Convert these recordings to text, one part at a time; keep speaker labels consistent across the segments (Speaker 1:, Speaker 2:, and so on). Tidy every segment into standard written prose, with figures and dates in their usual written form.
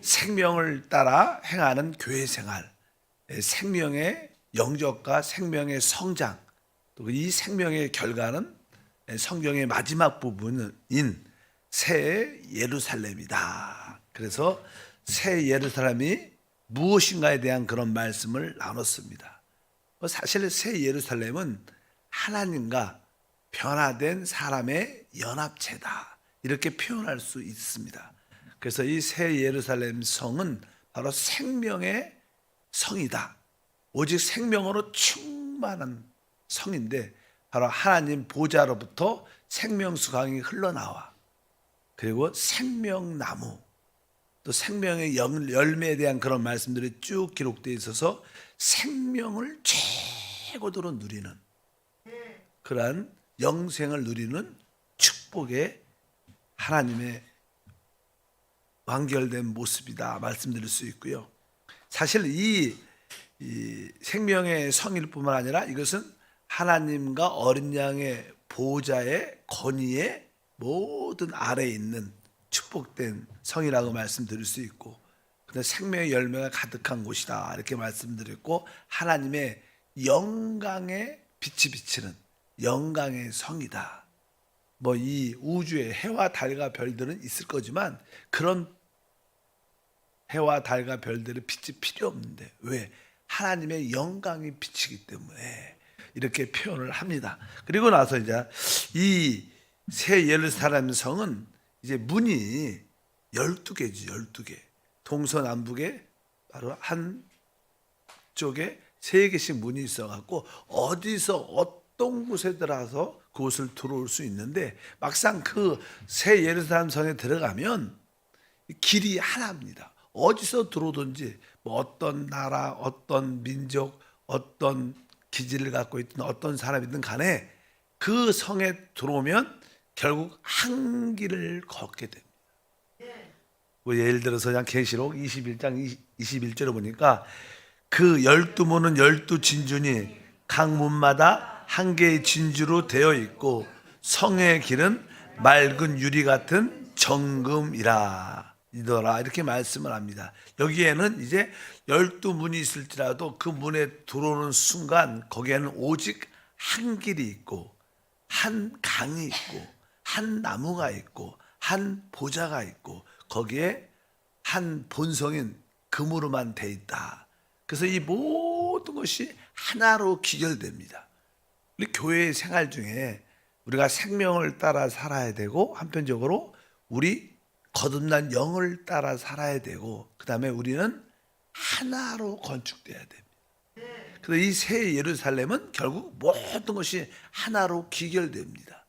Speaker 1: 생명을 따라 행하는 교회 생활, 생명의 영적과 생명의 성장, 또 이 생명의 결과는 성경의 마지막 부분인 새 예루살렘이다. 그래서 새 예루살렘이 무엇인가에 대한 그런 말씀을 나눴습니다. 사실 새 예루살렘은 하나님과 변화된 사람의 연합체다, 이렇게 표현할 수 있습니다. 그래서 이 새 예루살렘 성은 바로 생명의 성이다. 오직 생명으로 충만한 성인데, 바로 하나님 보좌로부터 생명수강이 흘러나와, 그리고 생명나무, 또 생명의 열매에 대한 그런 말씀들이 쭉 기록되어 있어서 생명을 최고도로 누리는, 그러한 영생을 누리는 축복의 하나님의 완결된 모습이다 말씀드릴 수 있고요. 사실 이 생명의 성일 뿐만 아니라 이것은 하나님과 어린 양의 보좌의 권위의 모든 아래에 있는 축복된 성이라고 말씀드릴 수 있고, 근데 생명의 열매가 가득한 곳이다 이렇게 말씀드렸고, 하나님의 영광의 빛이 비치는 영광의 성이다. 이 우주에 해와 달과 별들은 있을 거지만 그런 해와 달과 별들의 빛이 필요 없는데, 왜? 하나님의 영광이 비치기 때문에 이렇게 표현을 합니다. 그리고 나서 이제 이 새 예루살렘 성은 이제 문이 12개지, 12개. 동서남북에 바로 한 쪽에 3개씩 문이 있어갖고 어디서 어떤 곳에 들어가서 그곳을 들어올 수 있는데, 막상 그 새 예루살렘 성에 들어가면 길이 하나입니다. 어디서 들어오든지 어떤 나라, 어떤 민족, 어떤 기질을 갖고 있든 어떤 사람이든 간에 그 성에 들어오면 결국 한 길을 걷게 됩니다. 예를 들어서 그냥 계시록 21장 21절에 보니까 그 12문은 12진주니 각 문마다 한 개의 진주로 되어 있고 성의 길은 맑은 유리 같은 정금이라 이더라, 이렇게 말씀을 합니다. 여기에는 이제 12문이 있을지라도 그 문에 들어오는 순간 거기에는 오직 한 길이 있고 한 강이 있고 한 나무가 있고 한 보좌가 있고 거기에 한 본성인 금으로만 돼 있다. 그래서 이 모든 것이 하나로 귀결됩니다. 우리 교회의 생활 중에 우리가 생명을 따라 살아야 되고, 한편적으로 우리 거듭난 영을 따라 살아야 되고, 그 다음에 우리는 하나로 건축돼야 됩니다. 그래서 이 새 예루살렘은 결국 모든 것이 하나로 귀결됩니다.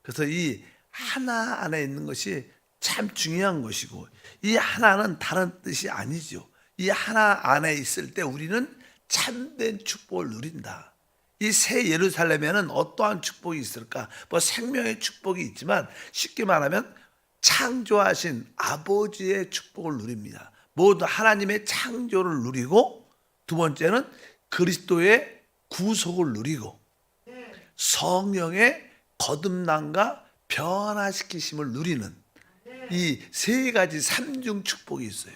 Speaker 1: 그래서 이 하나 안에 있는 것이 참 중요한 것이고, 이 하나는 다른 뜻이 아니죠. 이 하나 안에 있을 때 우리는 참된 축복을 누린다. 이 새 예루살렘에는 어떠한 축복이 있을까? 생명의 축복이 있지만, 쉽게 말하면 창조하신 아버지의 축복을 누립니다. 모두 하나님의 창조를 누리고, 두 번째는 그리스도의 구속을 누리고, 성령의 거듭남과 변화시키심을 누리는 이 세 가지 삼중 축복이 있어요.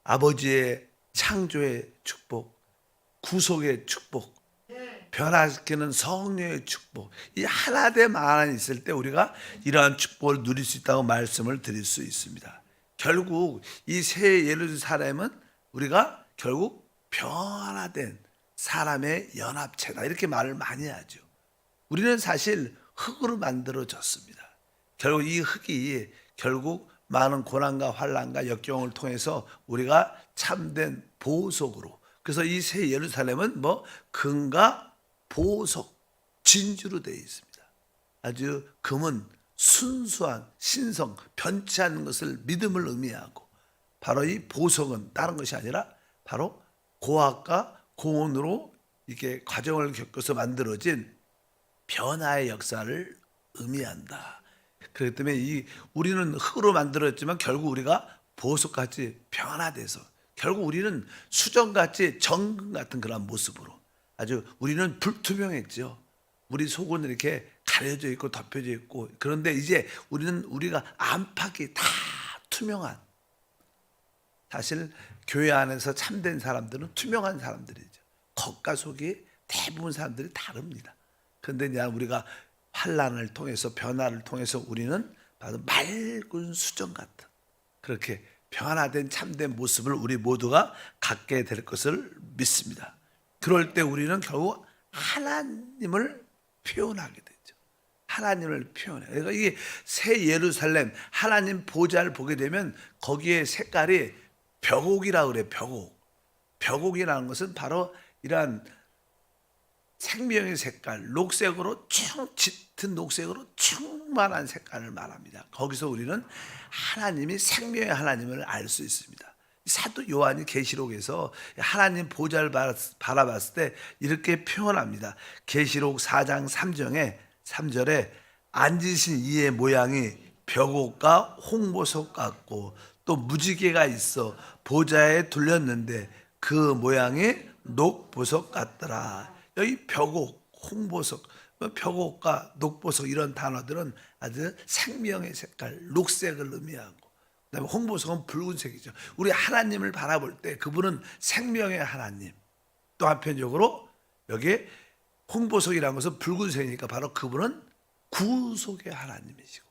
Speaker 1: 아버지의 창조의 축복, 구속의 축복, 변화시키는 성령의 축복, 이 하나됨 안에 있을 때 우리가 이러한 축복을 누릴 수 있다고 말씀을 드릴 수 있습니다. 결국 이 새 예루살렘은 우리가 결국 변화된 사람의 연합체다, 이렇게 말을 많이 하죠. 우리는 사실 흙으로 만들어졌습니다. 결국 이 흙이 결국 많은 고난과 환난과 역경을 통해서 우리가 참된 보석으로, 그래서 이 새 예루살렘은 금과 보석, 진주로 되어 있습니다. 아주 금은 순수한 신성, 변치 않는 것을 믿음을 의미하고, 바로 이 보석은 다른 것이 아니라 바로 고학과 고온으로 이렇게 과정을 겪어서 만들어진 변화의 역사를 의미한다. 그렇기 때문에 우리는 흙으로 만들었지만 결국 우리가 보석같이 변화돼서 결국 우리는 수정같이 정금 같은 그런 모습으로, 아주 우리는 불투명했죠. 우리 속은 이렇게 가려져 있고 덮여져 있고, 그런데 이제 우리가 안팎이 다 투명한, 사실 교회 안에서 참된 사람들은 투명한 사람들이죠. 겉과 속이 대부분 사람들이 다릅니다. 그런데 이제 우리가 환난을 통해서 변화를 통해서 우리는 바로 맑은 수정 같은 그렇게 변화된 참된 모습을 우리 모두가 갖게 될 것을 믿습니다. 그럴 때 우리는 결국 하나님을 표현하게 되죠. 하나님을 표현해. 그러니까 이게 새 예루살렘 하나님 보좌를 보게 되면 거기에 색깔이 벽옥이라고 그래요. 벽옥. 벽옥이라는 것은 바로 이러한 생명의 색깔, 녹색으로 짙은 녹색으로 충만한 색깔을 말합니다. 거기서 우리는 하나님이 생명의 하나님을 알 수 있습니다. 사도 요한이 계시록에서 하나님 보좌를 바라봤을 때 이렇게 표현합니다. 계시록 4장 3절에 앉으신 이의 모양이 벽옥과 홍보석 같고 또 무지개가 있어 보좌에 둘렸는데 그 모양이 녹보석 같더라. 여기 벽옥, 홍보석, 벽옥과 녹보석 이런 단어들은 아주 생명의 색깔, 녹색을 의미하고 그다음에 홍보석은 붉은색이죠. 우리 하나님을 바라볼 때 그분은 생명의 하나님. 또 한편적으로 여기 홍보석이라는 것은 붉은색이니까 바로 그분은 구속의 하나님이시고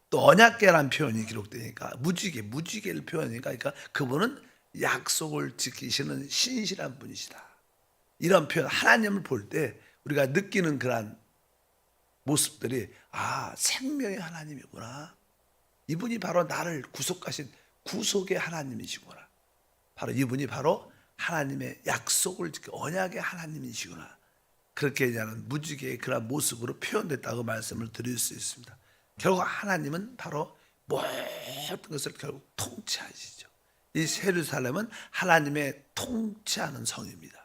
Speaker 1: 또 언약궤라는 표현이 기록되니까 무지개를 표현하니까 그러니까 그분은 약속을 지키시는 신실한 분이시다. 이런 표현 하나님을 볼 때 우리가 느끼는 그런 모습들이 생명의 하나님이구나. 이분이 바로 나를 구속하신 구속의 하나님이시구나. 바로 이분이 바로 하나님의 약속을 지켜 언약의 하나님이시구나. 그렇게 하는 무지개의 그런 모습으로 표현됐다고 말씀을 드릴 수 있습니다. 결국 하나님은 바로 모든 것을 결국 통치하시죠. 이 예루살렘은 하나님의 통치하는 성입니다.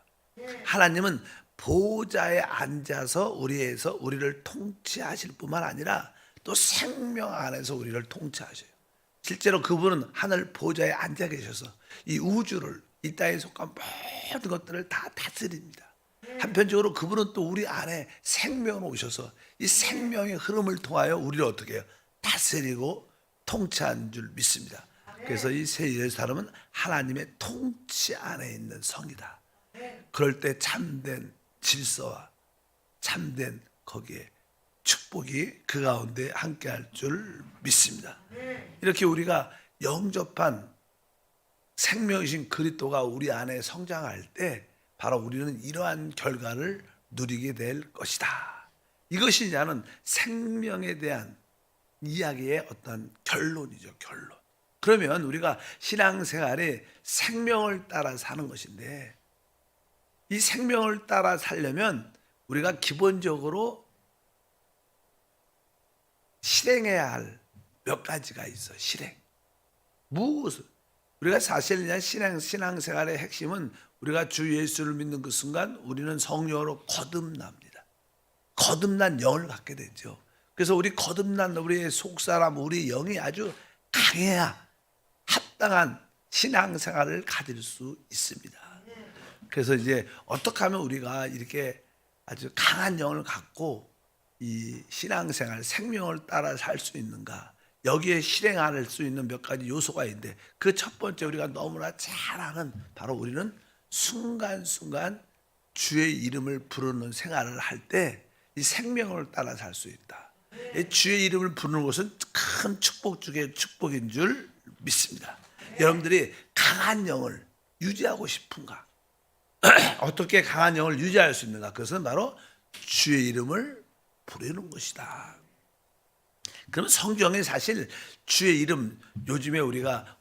Speaker 1: 하나님은 보좌에 앉아서 우리를 통치하실 뿐만 아니라 또 생명 안에서 우리를 통치하셔요. 실제로 그분은 하늘 보좌에 앉아 계셔서 이 우주를 이 땅에 속한 모든 것들을 다 다스립니다. 한편적으로 그분은 또 우리 안에 생명으로 오셔서 이 생명의 흐름을 통하여 우리를 어떻게 해요? 다스리고 통치한 줄 믿습니다. 그래서 이 새 예루살렘은 하나님의 통치 안에 있는 성이다. 그럴 때 참된 질서와 참된 거기에 축복이 그 가운데 함께할 줄 믿습니다. 이렇게 우리가 영접한 생명이신 그리스도가 우리 안에 성장할 때 바로 우리는 이러한 결과를 누리게 될 것이다. 이것이 나는 생명에 대한 이야기의 어떤 결론이죠. 결론. 그러면 우리가 신앙생활에 생명을 따라 사는 것인데 이 생명을 따라 살려면 우리가 기본적으로 실행해야 할 몇 가지가 있어. 실행. 무엇을? 우리가 사실 그냥 신앙생활의 핵심은 우리가 주 예수를 믿는 그 순간 우리는 성령으로 거듭납니다. 거듭난 영을 갖게 되죠. 그래서 우리 거듭난 우리의 속사람, 우리 영이 아주 강해야 합당한 신앙생활을 가질 수 있습니다. 그래서 이제 어떻게 하면 우리가 이렇게 아주 강한 영을 갖고 이 신앙생활, 생명을 따라 살 수 있는가? 여기에 실행할 수 있는 몇 가지 요소가 있는데 그 첫 번째 우리가 너무나 잘 아는 바로 우리는 순간순간 주의 이름을 부르는 생활을 할 때 이 생명을 따라 살 수 있다. 이 주의 이름을 부르는 것은 큰 축복 중에 축복인 줄 믿습니다. 여러분들이 강한 영을 유지하고 싶은가? 어떻게 강한 영을 유지할 수 있는가? 그것은 바로 주의 이름을 부르는 것이다. 그럼 성경에 사실 주의 이름 요즘에 우리가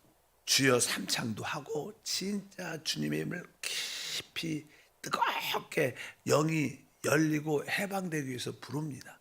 Speaker 1: 주여 삼창도 하고 진짜 주님의 이름을 깊이 뜨겁게 영이 열리고 해방되기 위해서 부릅니다.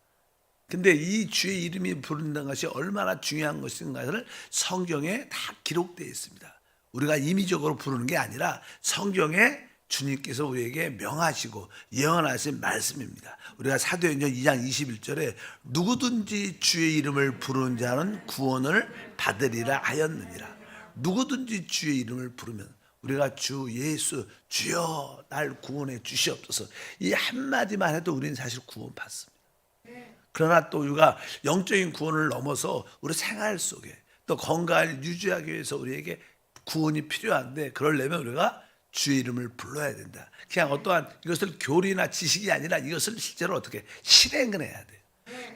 Speaker 1: 근데 이 주의 이름이 부른다는 것이 얼마나 중요한 것인가를 성경에 다 기록되어 있습니다. 우리가 임의적으로 부르는 게 아니라 성경에 주님께서 우리에게 명하시고 예언하신 말씀입니다. 우리가 사도행전 2장 21절에 누구든지 주의 이름을 부르는 자는 구원을 받으리라 하였느니라. 누구든지 주의 이름을 부르면 우리가 주 예수 주여 날 구원해 주시옵소서 이 한마디만 해도 우리는 사실 구원 받습니다. 그러나 또 우리가 영적인 구원을 넘어서 우리 생활 속에 또 건강을 유지하기 위해서 우리에게 구원이 필요한데 그러려면 우리가 주의 이름을 불러야 된다. 그냥 어떠한 이것을 교리나 지식이 아니라 이것을 실제로 어떻게 실행을 해야 돼요.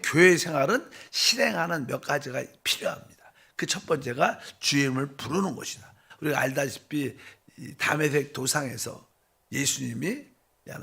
Speaker 1: 교회 생활은 실행하는 몇 가지가 필요합니다. 그 첫 번째가 주의 이름을 부르는 것이다. 우리가 알다시피 이 다메섹 도상에서 예수님이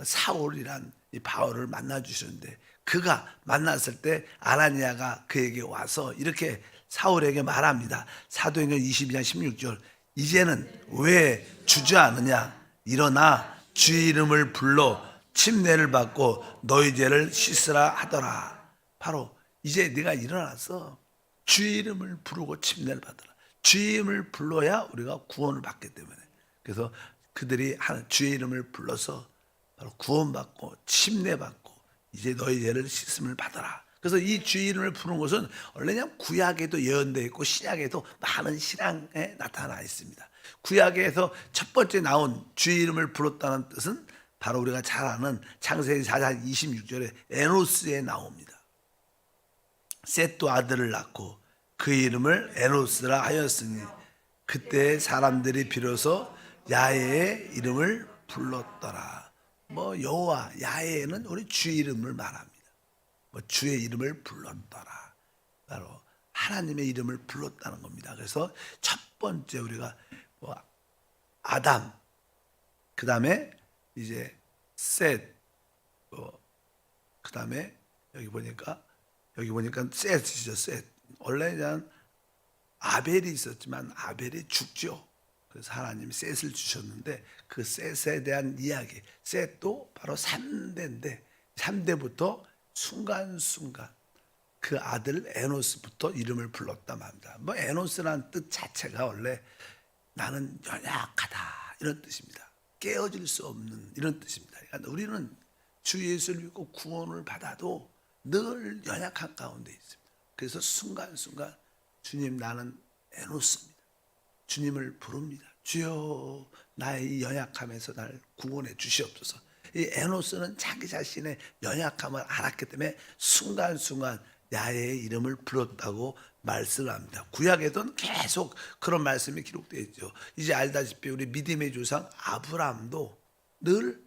Speaker 1: 사울이란 이 바울을 만나 주셨는데 그가 만났을 때 아나니아가 그에게 와서 이렇게 사울에게 말합니다. 사도행전 22장 16절 이제는 왜 주저하느냐 일어나 주의 이름을 불러 침례를 받고 너희 죄를 씻으라 하더라. 바로 이제 네가 일어나서 주의 이름을 부르고 침례를 받으라. 주의 이름을 불러야 우리가 구원을 받기 때문에 그래서 그들이 주의 이름을 불러서 바로 구원받고 침례받고 이제 너희 죄를 씻음을 받아라. 그래서 이 주의 이름을 부르는 것은 원래 그냥 구약에도 예언되어 있고 신약에도 많은 신앙에 나타나 있습니다. 구약에서 첫 번째 나온 주의 이름을 불렀다는 뜻은 바로 우리가 잘 아는 창세기 4장 26절에 에노스에 나옵니다. 셋도 아들을 낳고 그 이름을 에노스라 하였으니 그때 사람들이 비로소 야훼의 이름을 불렀더라. 여호와 야훼는 우리 주의 이름을 말합니다. 주의 이름을 불렀더라. 바로 하나님의 이름을 불렀다는 겁니다. 그래서 첫 번째 우리가 아담, 그 다음에 이제 셋, 그 다음에 여기 보니까 셋이죠. 셋. 원래 그냥 아벨이 있었지만 아벨이 죽죠. 그래서 하나님이 셋을 주셨는데 그 셋에 대한 이야기, 셋도 바로 3대인데 3대부터 순간순간 그 아들 에노스부터 이름을 불렀다 말합니다. 에노스라는 뜻 자체가 원래 나는 연약하다 이런 뜻입니다. 깨어질 수 없는 이런 뜻입니다. 그러니까 우리는 주 예수를 믿고 구원을 받아도 늘 연약한 가운데 있습니다. 그래서 순간순간 주님 나는 에노스입니다. 주님을 부릅니다. 주여 나의 이 연약함에서 나를 구원해 주시옵소서. 이 에노스는 자기 자신의 연약함을 알았기 때문에 순간순간 야훼의 이름을 불렀다고 말씀을 합니다. 구약에도 계속 그런 말씀이 기록되어 있죠. 이제 알다시피 우리 믿음의 조상 아브라함도 늘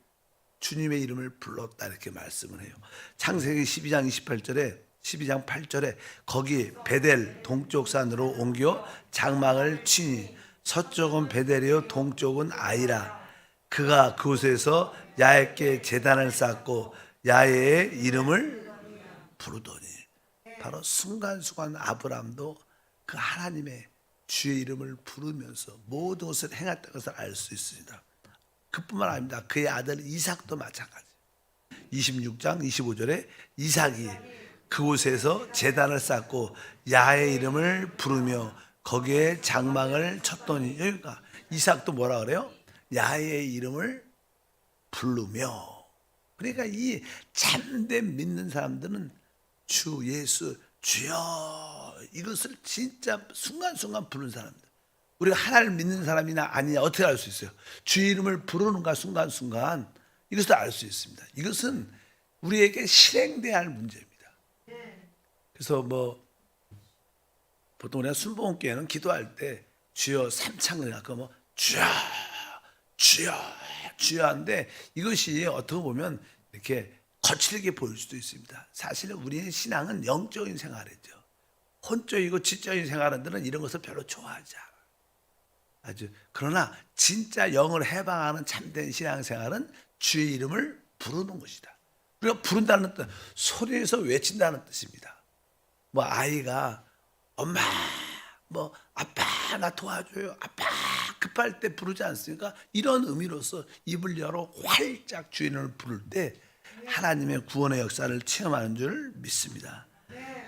Speaker 1: 주님의 이름을 불렀다 이렇게 말씀을 해요. 창세기 12장 28절에 12장 8절에 거기 베델 동쪽 산으로 옮겨 장막을 치니 서쪽은 베델이요 동쪽은 아이라. 그가 그곳에서 야훼께 제단을 쌓고 야훼의 이름을 부르더니 바로 순간순간 아브라함도 그 하나님의 주의 이름을 부르면서 모든 것을 행했다는 것을 알 수 있습니다. 그뿐만 아닙니다. 그의 아들 이삭도 마찬가지. 26장 25절에 이삭이 그곳에서 제단을 쌓고 야훼의 이름을 부르며 거기에 장막을 쳤더니 여기가 이삭도 뭐라 그래요? 야훼의 이름을 부르며. 그러니까 이 참된 믿는 사람들은 주 예수 주여 이것을 진짜 순간순간 부르는 사람들. 우리가 하나님을 믿는 사람이나 아니냐 어떻게 알 수 있어요? 주의 이름을 부르는가 순간순간 이것을 알 수 있습니다. 이것은 우리에게 실행돼야 할 문제입니다. 그래서 보통 우리가 순복음교회는 기도할 때 주여 삼창을 갖고 주여 주여 주여 하는데 이것이 어떻게 보면 이렇게 거칠게 보일 수도 있습니다. 사실 우리의 신앙은 영적인 생활이죠. 혼적이고 지적인 생활들은 이런 것을 별로 좋아하지 않아요. 그러나 진짜 영을 해방하는 참된 신앙생활은 주의 이름을 부르는 것이다. 우리가 부른다는 뜻, 소리에서 외친다는 뜻입니다. 아이가 엄마, 아빠 나 도와줘요. 아빠 급할 때 부르지 않습니까? 이런 의미로서 입을 열어 활짝 주의 이름을 부를 때 하나님의 구원의 역사를 체험하는 줄 믿습니다.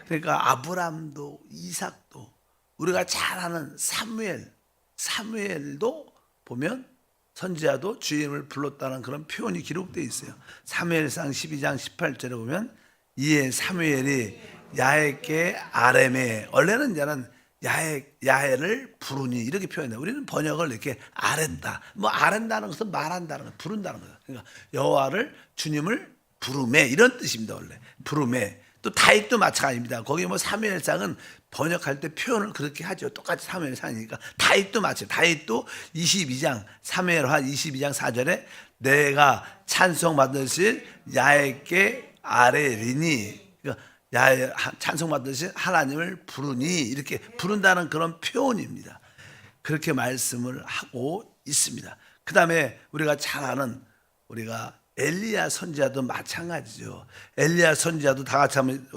Speaker 1: 그러니까 아브라함도 이삭도 우리가 잘 아는 사무엘도 보면 선지자도 주의 이름을 불렀다는 그런 표현이 기록되어 있어요. 사무엘상 12장 18절에 보면 이에 사무엘이 야훼께 아뢰매 원래는 이제는 야훼를 부르니 이렇게 표현해요. 우리는 번역을 이렇게 아랜다. 아랜다는 것은 말한다는 거, 부른다는 거예요. 그러니까 여호와를 주님을 부르매 이런 뜻입니다. 원래 부르매 또 다윗도 마찬가지입니다. 거기 뭐 사무엘상은 번역할 때 표현을 그렇게 하죠. 똑같이 사무엘상이니까. 다윗도 마찬가지. 다윗도 22장 사무엘하 22장 4절에 내가 찬송 받으실 야훼께 아뢰리니, 그러니까 야훼 찬송 받으실 하나님을 부르니, 이렇게 부른다는 그런 표현입니다. 그렇게 말씀을 하고 있습니다. 그 다음에 우리가 잘 아는 우리가 엘리야 선지자도 마찬가지죠. 엘리야 선지자도 다 같이 한번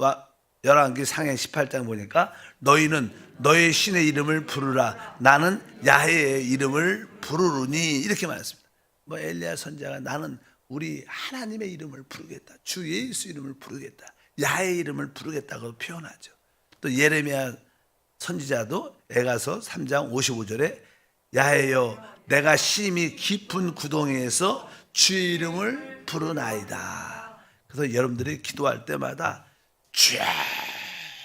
Speaker 1: 열왕기 상행 18장 보니까 너희는 너의 신의 이름을 부르라 나는 야훼의 이름을 부르르니, 이렇게 말했습니다. 뭐 엘리야 선지자가 나는 우리 하나님의 이름을 부르겠다, 주 예수 이름을 부르겠다, 야훼의 이름을 부르겠다고 표현하죠. 또 예레미야 선지자도 에가서 3장 55절에 야훼여 내가 심히 깊은 구덩이에서 주의 이름을 부르나이다. 그래서 여러분들이 기도할 때마다 주여,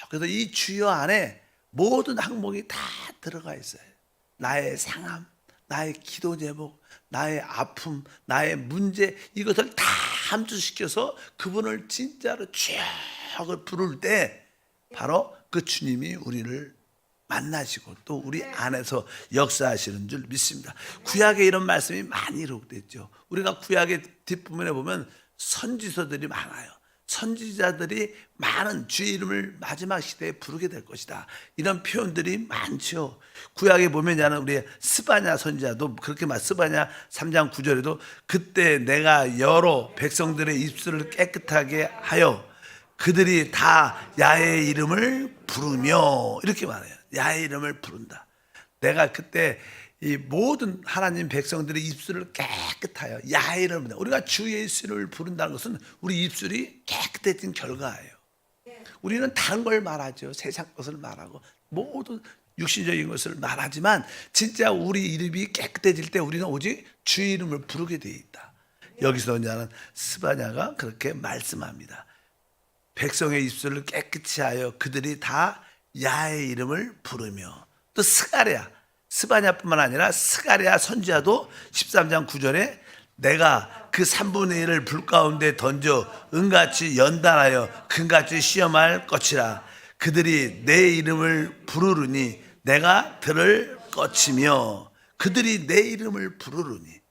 Speaker 1: 그래서 이 주여 안에 모든 항목이 다 들어가 있어요. 나의 상함, 나의 기도 제목, 나의 아픔, 나의 문제, 이것을 다 함수시켜서 그분을 진짜로 주여 부를 때 바로 그 주님이 우리를 만나시고 또 우리 안에서 역사하시는 줄 믿습니다. 구약에 이런 말씀이 많이 기록되어 있죠. 우리가 구약의 뒷부분에 보면 선지서들이 많아요. 선지자들이 많은 주의 이름을 마지막 시대에 부르게 될 것이다, 이런 표현들이 많죠. 구약에 보면 우리 스바냐 선지자도 그렇게 스바냐 3장 9절에도 그때 내가 여러 백성들의 입술을 깨끗하게 하여 그들이 다 야훼의 이름을 부르며, 이렇게 말해요. 야훼의 이름을 부른다. 내가 그때 이 모든 하나님 백성들의 입술을 깨끗하여 야훼의 이름을 부른다. 우리가 주 예수를 부른다는 것은 우리 입술이 깨끗해진 결과예요. 우리는 다른 걸 말하죠. 세상 것을 말하고 모든 육신적인 것을 말하지만 진짜 우리 이름이 깨끗해질 때 우리는 오직 주의 이름을 부르게 되어 있다. 여기서 이제는 스바냐가 그렇게 말씀합니다. 백성의 입술을 깨끗이 하여 그들이 다 야훼의 이름을 부르며, 또 스가랴, 스바냐뿐만 아니라 스가랴 선지자도 13장 9절에 내가 그 3분의 1을 불 가운데 던져 은같이 연단하여 금같이 시험할 것이라 그들이 내 이름을 부르르니 내가 들을 것이며, 그들이 내 이름을 부르르니,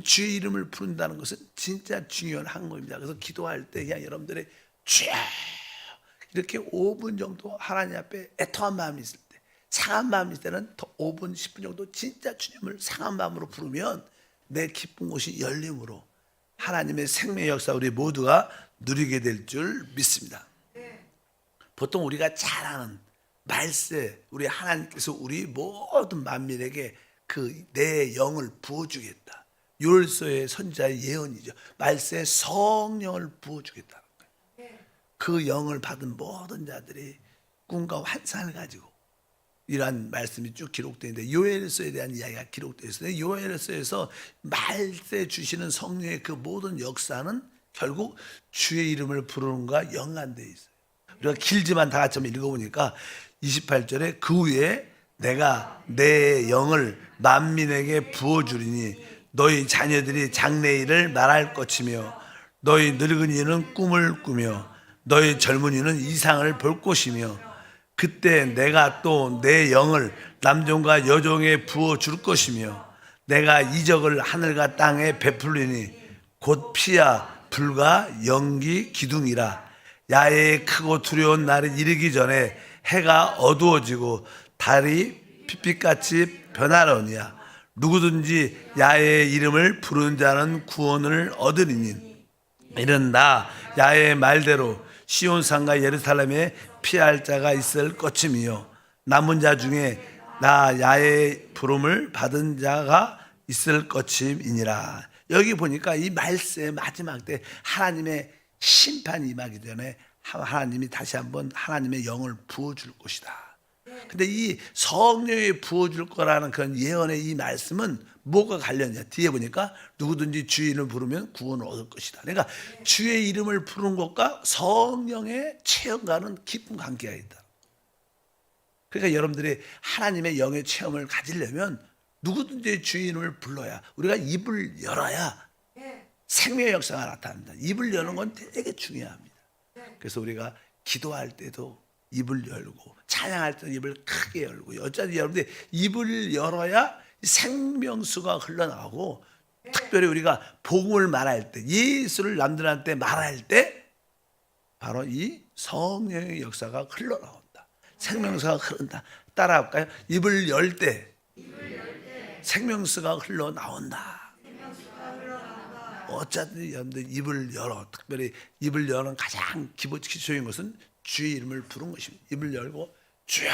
Speaker 1: 주의 이름을 부른다는 것은 진짜 중요한 항목입니다. 그래서 기도할 때 그냥 여러분들이 주여 이렇게 5분 정도 하나님 앞에 애통한 마음이 있을 때, 상한 마음이 있을 때는 더 5분 10분 정도 진짜 주님을 상한 마음으로 부르면 내 기쁜 곳이 열림으로 하나님의 생명의 역사 우리 모두가 누리게 될 줄 믿습니다. 보통 우리가 잘 아는 말세, 우리 하나님께서 우리 모든 만민에게 그 내 영을 부어주겠다, 요엘서의 선지자의 예언이죠. 말세 성령을 부어주겠다. 그 영을 받은 모든 자들이 꿈과 환상을 가지고, 이러한 말씀이 쭉 기록되어 있는데 요엘서에 대한 이야기가 기록되어 있어요. 요엘서에서 말세 주시는 성령의 그 모든 역사는 결국 주의 이름을 부르는 것과 연관되어 있어요. 우리가 길지만 다 같이 한번 읽어보니까 28절에 그 후에 내가 내 영을 만민에게 부어주리니 너희 자녀들이 장래일을 말할 것이며 너희 늙은이는 꿈을 꾸며 너희 젊은이는 이상을 볼 것이며 그때 내가 또 내 영을 남종과 여종에 부어줄 것이며 내가 이적을 하늘과 땅에 베풀리니 곧 피와 불과 연기 기둥이라 야외의 크고 두려운 날이 이르기 전에 해가 어두워지고 달이 핏빛같이 변하려니와 누구든지 야외의 이름을 부르는 자는 구원을 얻으리니 이는 나 야외의 말대로 시온산과 예루살렘에 피할 자가 있을 것이며 남은 자 중에 나 야외의 부름을 받은 자가 있을 것임이니라. 여기 보니까 이 말세의 마지막 때 하나님의 심판이 임하기 전에 하나님이 다시 한번 하나님의 영을 부어줄 것이다. 근데 이 성령이 부어줄 거라는 그런 예언의 이 말씀은 뭐가 관련이냐? 뒤에 보니까 누구든지 주의 이름을 부르면 구원을 얻을 것이다. 그러니까 주의 이름을 부르는 것과 성령의 체험과는 깊은 관계가 있다. 그러니까 여러분들이 하나님의 영의 체험을 가지려면 누구든지 주의 이름을 불러야, 우리가 입을 열어야 생명의 역사가 나타납니다. 입을 여는 건 되게 중요합니다. 그래서 우리가 기도할 때도 입을 열고 찬양할 때도 입을 크게 열고 어차피 여러분들 입을 열어야 생명수가 흘러나오고 특별히 우리가 복음을 말할 때 예수를 남들한테 말할 때 바로 이 성령의 역사가 흘러나온다. 생명수가 흐른다. 따라할까요? 입을 열 때 생명수가 흘러나온다. 어차피 여러분들 입을 열어. 특별히 입을 여는 가장 기초적인 것은 주의 이름을 부른 것입니다. 입을 열고 주여.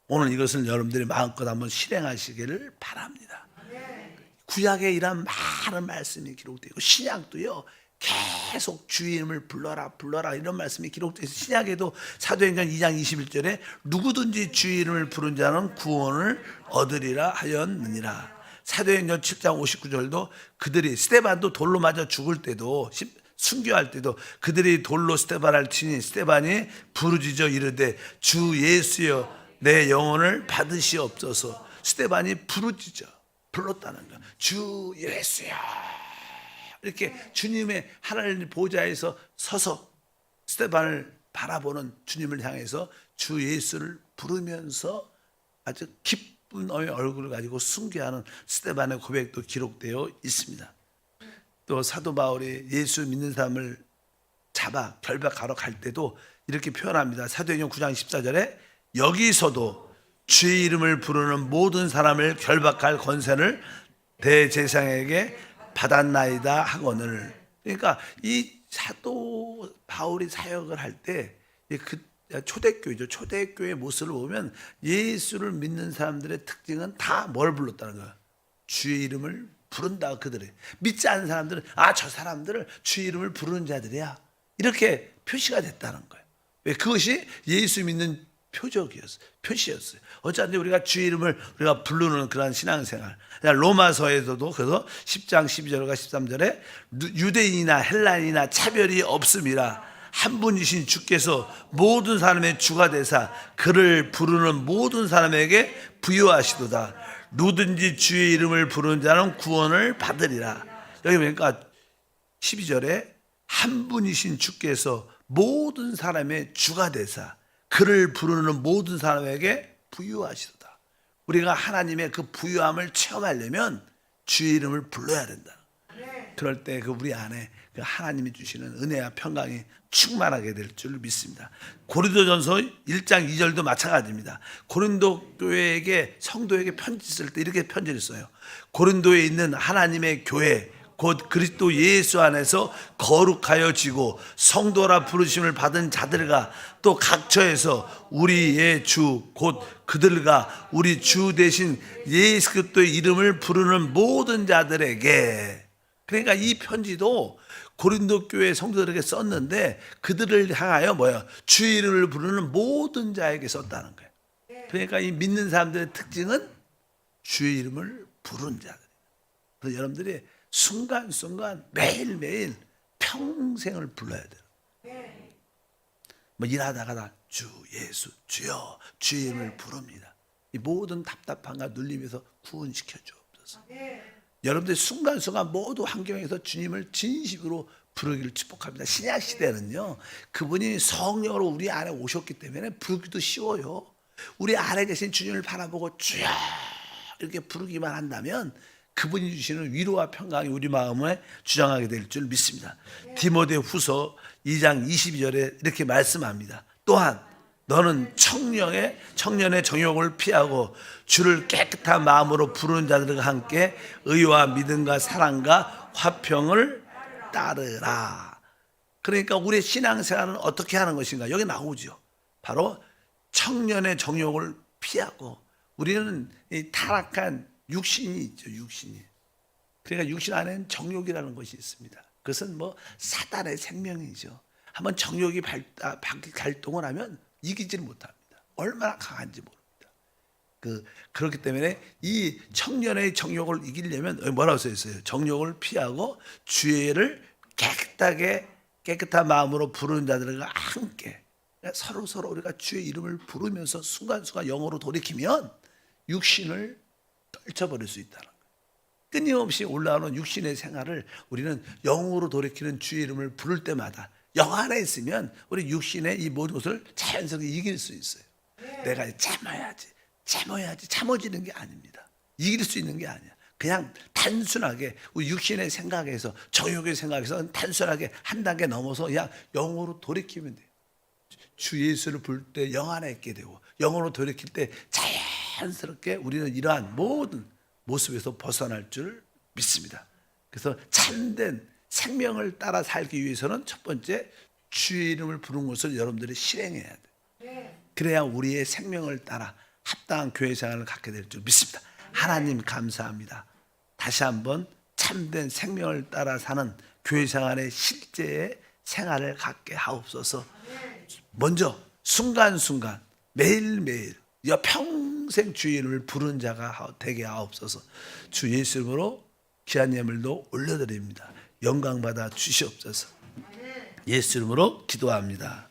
Speaker 1: 오늘 이것을 여러분들이 마음껏 한번 실행하시기를 바랍니다. 구약에 이런 많은 말씀이 기록되고 신약도요 계속 주의 이름을 불러라 불러라 이런 말씀이 기록되어 있어요. 신약에도 사도행전 2장 21절에 누구든지 주의 이름을 부른 자는 구원을 얻으리라 하였느니라. 사도행전 7장 59절도 그들이 스데반도 돌로 맞아 죽을 때도 순교할 때도 그들이 돌로 스데반을 치니 스데반이 부르짖어 이르되 주 예수여 내 영혼을 받으시옵소서. 스데반이 부르짖어 불렀다는 거야. 주 예수야. 이렇게 주님의 하나님 보좌에서 서서 스데반을 바라보는 주님을 향해서 주 예수를 부르면서 아주 기쁜 얼굴을 가지고 순교하는 스데반의 고백도 기록되어 있습니다. 또 사도 바울이 예수 믿는 사람을 잡아 결박하러 갈 때도 이렇게 표현합니다. 사도행전 9장 14절에 여기서도 주의 이름을 부르는 모든 사람을 결박할 권세를 대제사장에게 받았나이다 하거늘. 그러니까 이 사도 바울이 사역을 할 때 그 초대교회죠. 초대교회의 모습을 보면 예수를 믿는 사람들의 특징은 다 뭘 불렀다는 거야. 주의 이름을 부른다. 그들이 믿지 않는 사람들은 저 사람들을 주의 이름을 부르는 자들이야 이렇게 표시가 됐다는 거예요. 왜? 그것이 예수 믿는 표시였어요. 어차피 우리가 주의 이름을 우리가 부르는 그런 신앙생활. 로마서에서도 그래서 10장 12절과 13절에 유대인이나 헬라인이나 차별이 없음이라 한 분이신 주께서 모든 사람의 주가 되사 그를 부르는 모든 사람에게 부여하시도다. 누든지 주의 이름을 부르는 자는 구원을 받으리라. 여기 보니까 12절에 한 분이신 주께서 모든 사람의 주가 되사 그를 부르는 모든 사람에게 부유하시도다. 우리가 하나님의 그 부유함을 체험하려면 주의 이름을 불러야 된다. 그럴 때 그 우리 안에 그 하나님이 주시는 은혜와 평강이 충만하게 될 줄 믿습니다. 고린도전서 1장 2절도 마찬가지입니다. 고린도 교회에게 성도에게 편지 쓸 때 이렇게 편지를 써요. 고린도에 있는 하나님의 교회 곧 그리스도 예수 안에서 거룩하여지고 성도라 부르심을 받은 자들과 또 각처에서 우리의 주 곧 그들과 우리 주 대신 예수 그리스도의 이름을 부르는 모든 자들에게. 그러니까 이 편지도 고린도 교회 성도들에게 썼는데 그들을 향하여 주의 이름을 부르는 모든 자에게 썼다는 거예요. 그러니까 이 믿는 사람들의 특징은 주의 이름을 부르는 자들. 그래서 여러분들이 순간순간 매일매일 평생을 불러야 돼요. 일하다가 주 예수 주여 주의 이름을 부릅니다. 이 모든 답답함과 눌림에서 구원시켜 주옵소서. 여러분들 순간순간 모두 환경에서 주님을 진심으로 부르기를 축복합니다. 신약 시대는요 그분이 성령으로 우리 안에 오셨기 때문에 부르기도 쉬워요. 우리 안에 계신 주님을 바라보고 주여 이렇게 부르기만 한다면 그분이 주시는 위로와 평강이 우리 마음에 주장하게 될 줄 믿습니다. 디모데후서 2장 22절에 이렇게 말씀합니다. 또한 너는 청년의 정욕을 피하고 주를 깨끗한 마음으로 부르는 자들과 함께 의와 믿음과 사랑과 화평을 따르라. 그러니까 우리의 신앙생활은 어떻게 하는 것인가? 여기 나오죠. 바로 청년의 정욕을 피하고 우리는 이 타락한 육신이 있죠. 육신이. 그러니까 육신 안에는 정욕이라는 것이 있습니다. 그것은 사단의 생명이죠. 한번 정욕이 발동을 하면 이기지를 못합니다. 얼마나 강한지 모릅니다. 그렇기 때문에 이 청년의 정욕을 이기려면 뭐라고 써 있어요? 정욕을 피하고 주의를 깨끗한 마음으로 부르는 자들과 함께 서로 우리가 주의 이름을 부르면서 순간순간 영으로 돌이키면 육신을 떨쳐버릴 수 있다는 거예요. 끊임없이 올라오는 육신의 생활을 우리는 영으로 돌이키는 주의 이름을 부를 때마다 영 안에 있으면 우리 육신의 이 모든 것을 자연스럽게 이길 수 있어요. 내가 참아야지 참아지는 게 아닙니다. 이길 수 있는 게 아니야. 그냥 단순하게 우리 육신의 생각에서 정욕의 생각에서 단순하게 한 단계 넘어서 그냥 영으로 돌이키면 돼요. 주 예수를 부를 때 영 안에 있게 되고 영으로 돌이킬 때 자연스럽게 우리는 이러한 모든 모습에서 벗어날 줄 믿습니다. 그래서 참된 생명을 따라 살기 위해서는 첫 번째 주의 이름을 부르는 것을 여러분들이 실행해야 돼요. 그래야 우리의 생명을 따라 합당한 교회 생활을 갖게 될 줄 믿습니다. 하나님 감사합니다. 다시 한번 참된 생명을 따라 사는 교회 생활의 실제의 생활을 갖게 하옵소서. 먼저 순간순간 매일매일 평생 주의 이름을 부르는 자가 되게 하옵소서. 주 예수 이름으로 귀한 예물도 올려드립니다. 영광 받아 주시옵소서. 예수 이름으로 기도합니다.